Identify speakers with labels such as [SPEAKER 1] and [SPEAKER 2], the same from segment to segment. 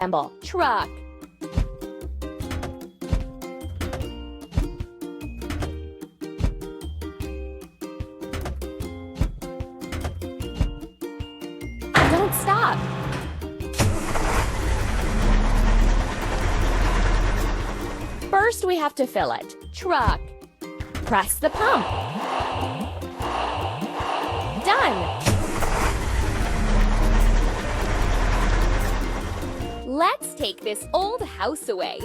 [SPEAKER 1] Assemble. Truck. Don't stop. First, we have to fill it. Truck. Press the pump. Done. Let's take this old house away.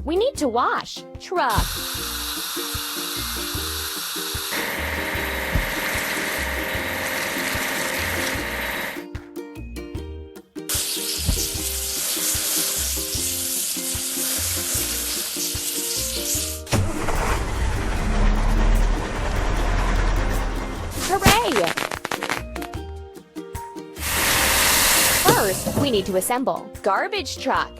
[SPEAKER 1] We need to wash. Truck. Hooray! First, we need to assemble. Garbage truck.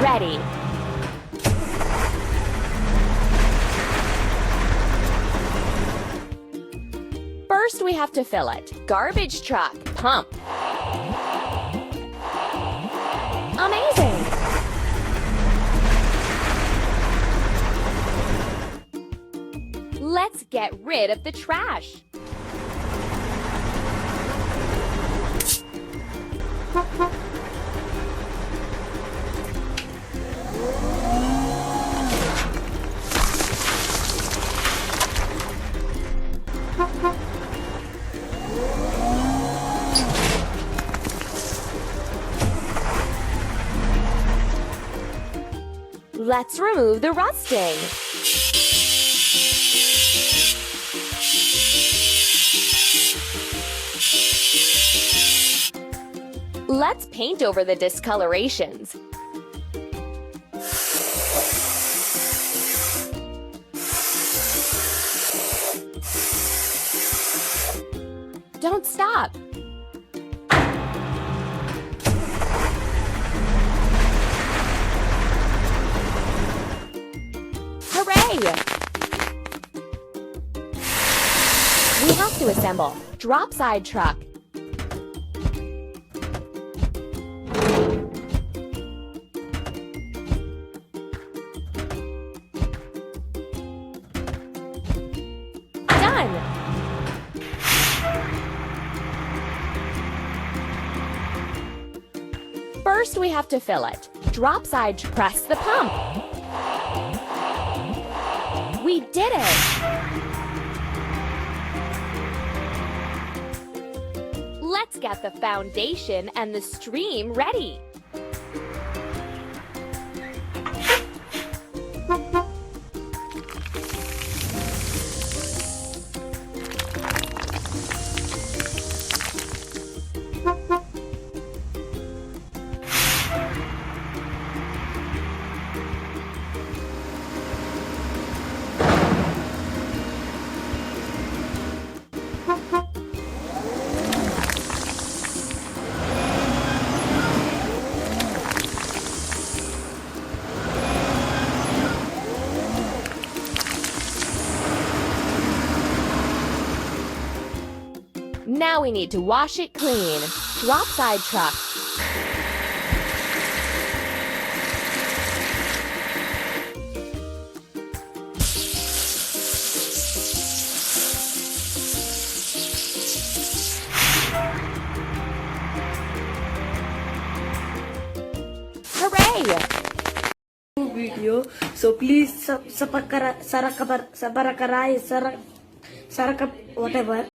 [SPEAKER 1] Ready. First, we have to fill it. Garbage truck. Pump. Amazing! Let's get rid of the trash. Let's remove the rusting. Let's paint over the discolorations. Don't stop. Hooray! We have to assemble. Drop side truck. Done! First, we have to fill it. Drop side, press the pump. We did it! Let's get the foundation and the stream ready. Now we need to wash it clean. Drop side truck. Hooray!
[SPEAKER 2] Video, so please suck up whatever.